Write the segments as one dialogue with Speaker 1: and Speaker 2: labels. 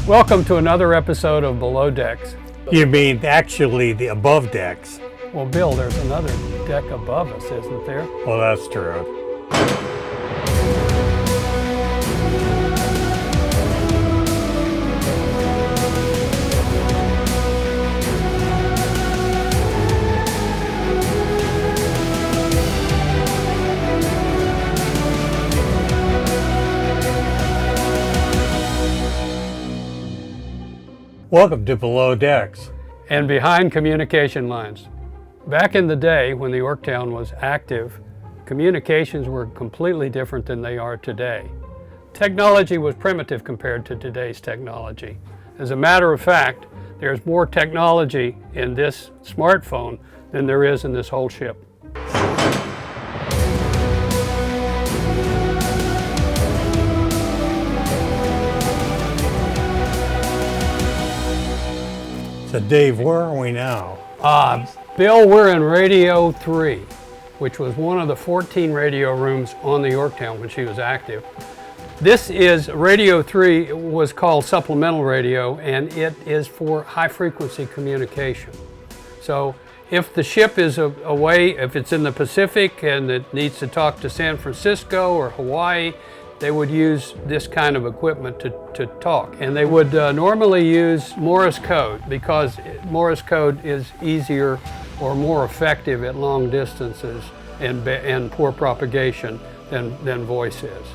Speaker 1: Welcome to another episode of Below Decks.
Speaker 2: You mean actually the above decks?
Speaker 1: Well, Bill, there's another deck above us, isn't there?
Speaker 2: Well, that's true. Welcome to Below Decks.
Speaker 1: And behind communication lines. Back in the day when the Yorktown was active, communications were completely different than they are today. Technology was primitive compared to today's technology. As a matter of fact, there's more technology in this smartphone than there is in this whole ship.
Speaker 2: So Dave, where are we now?
Speaker 1: Bill, we're in Radio 3, which was one of the 14 radio rooms on the Yorktown when she was active. This is Radio 3, was called supplemental radio, and it is for high frequency communication. So if the ship is away, if it's in the Pacific and it needs to talk to San Francisco or Hawaii, they would use this kind of equipment to talk. And they would normally use Morse code because Morse code is easier or more effective at long distances and poor propagation than voice is.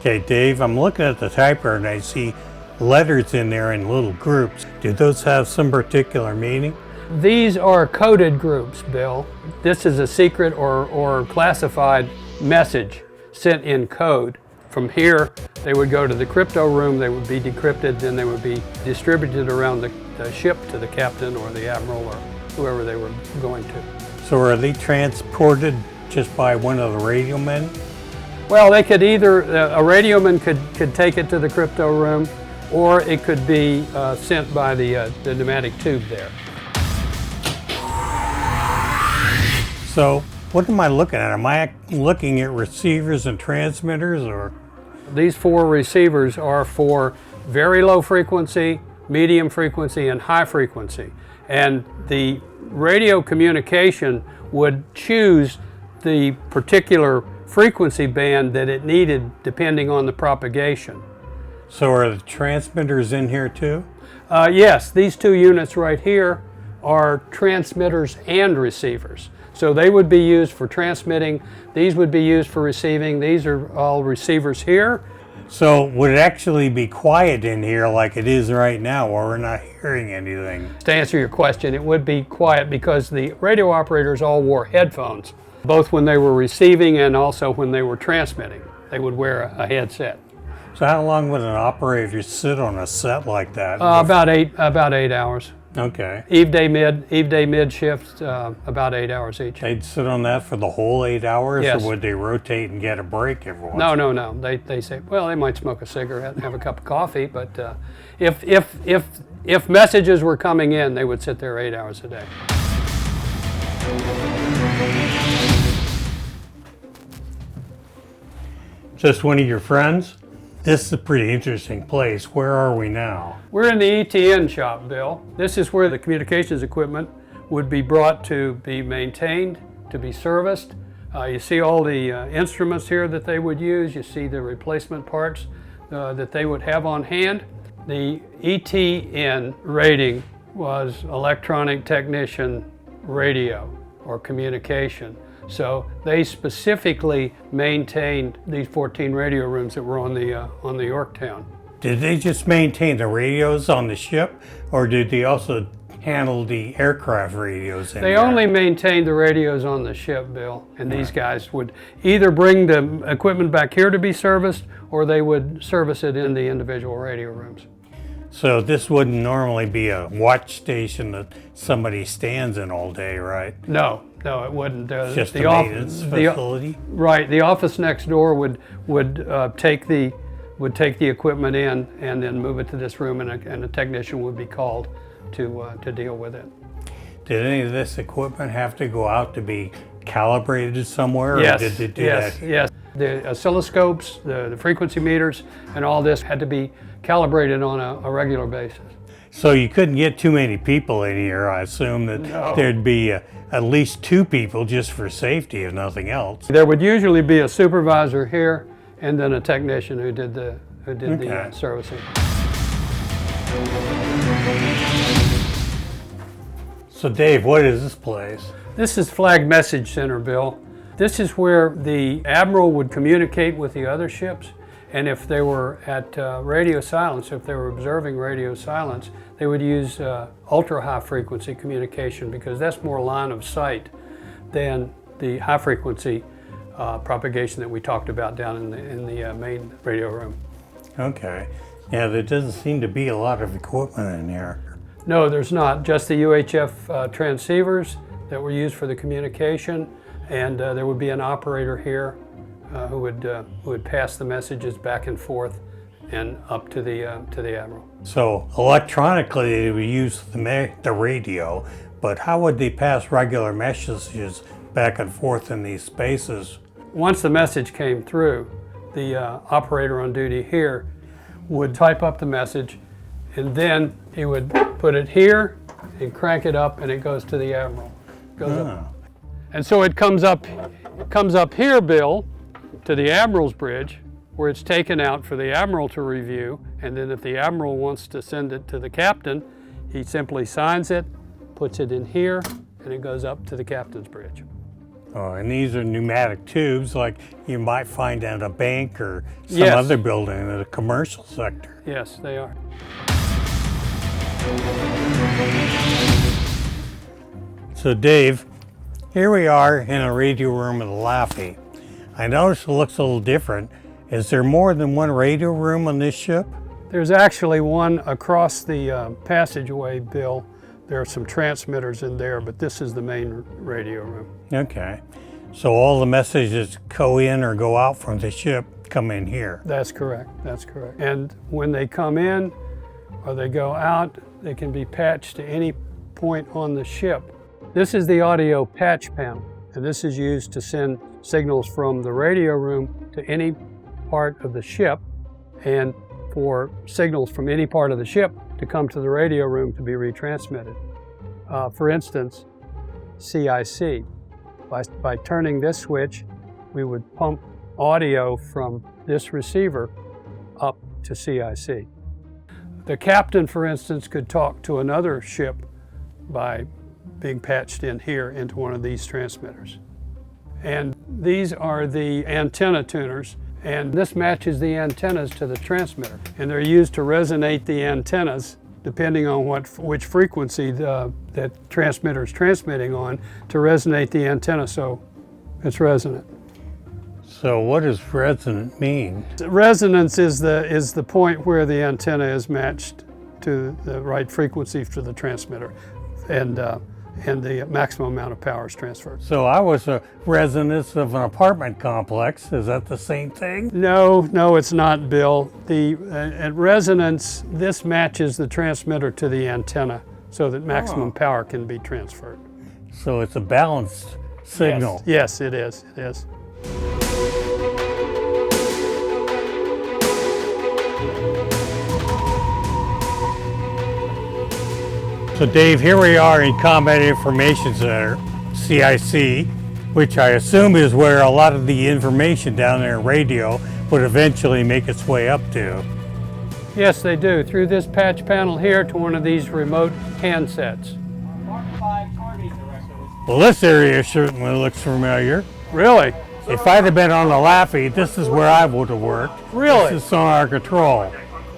Speaker 2: Okay, Dave, I'm looking at the typewriter and I see letters in there in little groups. Do those have some particular meaning?
Speaker 1: These are coded groups, Bill. This is a secret or classified message sent in code. From here, they would go to the crypto room, they would be decrypted, then they would be distributed around the ship to the captain or the admiral or whoever they were going to.
Speaker 2: So are they transported just by one of the radio men?
Speaker 1: Well, they could either, a radio man could take it to the crypto room, or it could be sent by the pneumatic tube there.
Speaker 2: So what am I looking at? Am I looking at receivers and transmitters, or?
Speaker 1: These four receivers are for very low frequency, medium frequency, and high frequency. And the radio communication would choose the particular frequency band that it needed depending on the propagation.
Speaker 2: So are the transmitters in here too?
Speaker 1: Yes, these two units right here are transmitters and receivers. So they would be used for transmitting, these would be used for receiving, these are all receivers here.
Speaker 2: So would it actually be quiet in here like it is right now, or we're not hearing anything?
Speaker 1: To answer your question, it would be quiet because the radio operators all wore headphones, both when they were receiving and also when they were transmitting. They would wear a headset.
Speaker 2: So how long would an operator sit on a set like that?
Speaker 1: About eight hours.
Speaker 2: Okay.
Speaker 1: Eve day mid shift, about 8 hours each.
Speaker 2: They'd sit on that for the whole 8 hours,
Speaker 1: yes.
Speaker 2: Or would they rotate and get a break every once?
Speaker 1: No. They say, well, they might smoke a cigarette and have a cup of coffee, but if messages were coming in, they would sit there 8 hours a day.
Speaker 2: Just one of your friends? This is a pretty interesting place. Where are we now?
Speaker 1: We're in the ETN shop, Bill. This is where the communications equipment would be brought to be maintained, to be serviced. You see all the instruments here that they would use. You see the replacement parts that they would have on hand. The ETN rating was electronic technician radio or communication. So they specifically maintained these 14 radio rooms that were on the Yorktown.
Speaker 2: Did they just maintain the radios on the ship, or did they also handle the aircraft radios in there?
Speaker 1: They only maintained the radios on the ship, Bill, and these guys would either bring the equipment back here to be serviced, or they would service it in the individual radio rooms.
Speaker 2: So this wouldn't normally be a watch station that somebody stands in all day, right?
Speaker 1: No, it wouldn't.
Speaker 2: Just the maintenance facility?
Speaker 1: Right. The office next door would take the equipment in and then move it to this room, and a technician would be called to deal with it.
Speaker 2: Did any of this equipment have to go out to be calibrated somewhere?
Speaker 1: Yes.
Speaker 2: Or did they do
Speaker 1: Yes.
Speaker 2: that?
Speaker 1: Yes. The oscilloscopes, the frequency meters, and all this had to be calibrated on a regular basis.
Speaker 2: So you couldn't get too many people in here. I assume that there'd be at least 2 people just for safety, if nothing else.
Speaker 1: There would usually be a supervisor here and then a technician who did the servicing.
Speaker 2: So Dave, what is this place?
Speaker 1: This is Flag Message Center, Bill. This is where the admiral would communicate with the other ships, and if they were at radio silence, if they were observing radio silence, they would use ultra high frequency communication, because that's more line of sight than the high frequency propagation that we talked about down in the main radio room.
Speaker 2: Okay. Yeah, there doesn't seem to be a lot of equipment in here.
Speaker 1: No, there's not. Just the UHF transceivers that were used for the communication, and there would be an operator here who would pass the messages back and forth and up to the admiral.
Speaker 2: So electronically, they would use the radio, but how would they pass regular messages back and forth in these spaces?
Speaker 1: Once the message came through, the operator on duty here would type up the message, and then he would put it here and crank it up, and it goes to the admiral. Goes up. And so it comes up here, Bill, to the admiral's bridge, where it's taken out for the admiral to review, and then if the admiral wants to send it to the captain, he simply signs it, puts it in here, and it goes up to the captain's bridge.
Speaker 2: Oh, and these are pneumatic tubes like you might find at a bank or some
Speaker 1: Yes.
Speaker 2: other building in the commercial sector.
Speaker 1: Yes, they are.
Speaker 2: So Dave, here we are in a radio room at the Laffey. I notice it looks a little different. Is there more than one radio room on this ship?
Speaker 1: There's actually one across the passageway, Bill. There are some transmitters in there, but this is the main radio room.
Speaker 2: Okay. So all the messages go in or go out from the ship come in here.
Speaker 1: That's correct. That's correct. And when they come in or they go out, they can be patched to any point on the ship. This is the audio patch panel, and this is used to send signals from the radio room to any part of the ship, and for signals from any part of the ship to come to the radio room to be retransmitted. For instance, CIC. By turning this switch, we would pump audio from this receiver up to CIC. The captain, for instance, could talk to another ship by being patched in here into one of these transmitters. And these are the antenna tuners, and this matches the antennas to the transmitter. And they're used to resonate the antennas depending on which frequency that transmitter is transmitting on, to resonate the antenna so it's resonant.
Speaker 2: So what does resonant mean?
Speaker 1: Resonance is the point where the antenna is matched to the right frequency for the transmitter, and the maximum amount of power is transferred.
Speaker 2: So I was a resonance of an apartment complex. Is that the same thing?
Speaker 1: No, it's not, Bill. At resonance, this matches the transmitter to the antenna so that maximum power can be transferred.
Speaker 2: So it's a balanced signal.
Speaker 1: Yes, it is. It is.
Speaker 2: So Dave, here we are in Combat Information Center, CIC, which I assume is where a lot of the information down there in radio would eventually make its way up to.
Speaker 1: Yes, they do. Through this patch panel here to one of these remote handsets.
Speaker 2: Well, this area certainly looks familiar.
Speaker 1: Really?
Speaker 2: If I'd have been on the Laffey, this is where I would have worked.
Speaker 1: Really?
Speaker 2: This is sonar control.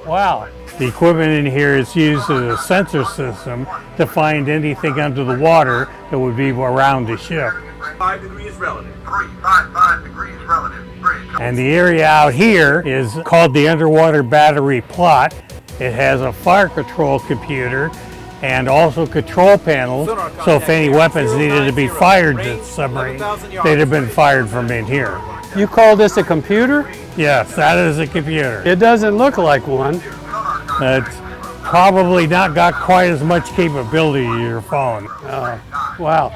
Speaker 1: Wow.
Speaker 2: The equipment in here is used as a sensor system to find anything under the water that would be around the ship.
Speaker 3: 5 degrees relative. 355 degrees relative.
Speaker 2: And the area out here is called the underwater battery plot. It has a fire control computer and also control panels, so if any weapons needed to be fired at the submarine, they'd have been fired from in here.
Speaker 1: You call this a computer?
Speaker 2: Yes, that is a computer.
Speaker 1: It doesn't look like one.
Speaker 2: It's probably not got quite as much capability as your phone.
Speaker 1: Wow.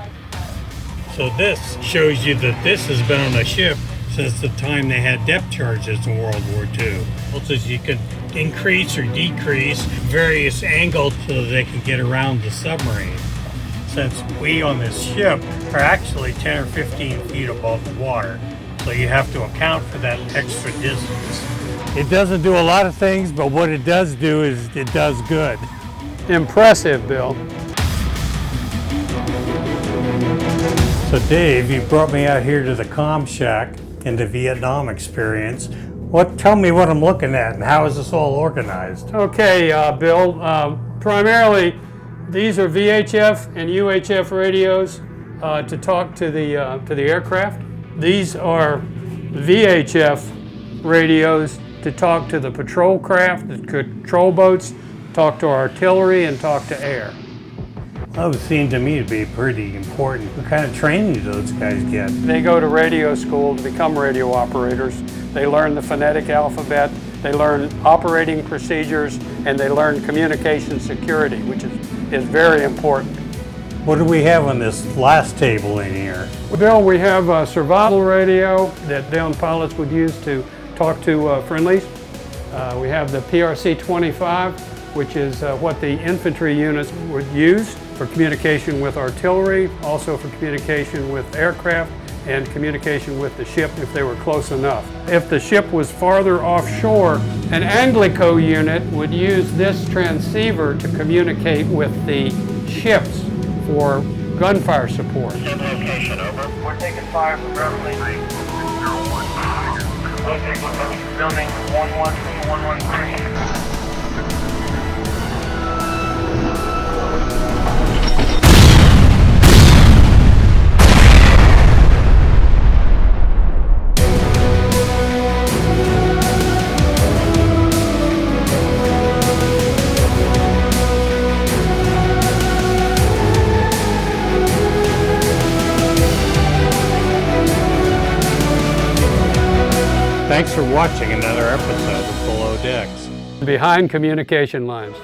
Speaker 2: So this shows you that this has been on a ship since the time they had depth charges in World War II. So you can increase or decrease various angles so that they can get around the submarine. Since we on this ship are actually 10 or 15 feet above the water, so you have to account for that extra distance. It doesn't do a lot of things, but what it does do is it does good.
Speaker 1: Impressive, Bill.
Speaker 2: So Dave, you brought me out here to the comm shack and the Vietnam experience. Tell me what I'm looking at and how is this all organized?
Speaker 1: Okay, Bill. Primarily, these are VHF and UHF radios to talk to the aircraft. These are VHF radios to talk to the patrol craft, the control boats, talk to artillery, and talk to air.
Speaker 2: That would seem to me to be pretty important. What kind of training do those guys get?
Speaker 1: They go to radio school to become radio operators. They learn the phonetic alphabet, they learn operating procedures, and they learn communication security, which is very important.
Speaker 2: What do we have on this last table in here?
Speaker 1: Bill, we have a survival radio that downed pilots would use to talk to friendlies. We have the PRC-25, which is what the infantry units would use for communication with artillery, also for communication with aircraft, and communication with the ship if they were close enough. If the ship was farther offshore, an Anglico unit would use this transceiver to communicate with the ships for gunfire support.
Speaker 3: Same location, over. We're taking fire from roughly 301. Okay, building 113.
Speaker 2: Thanks for watching another episode of Below Decks.
Speaker 1: Behind communication lines.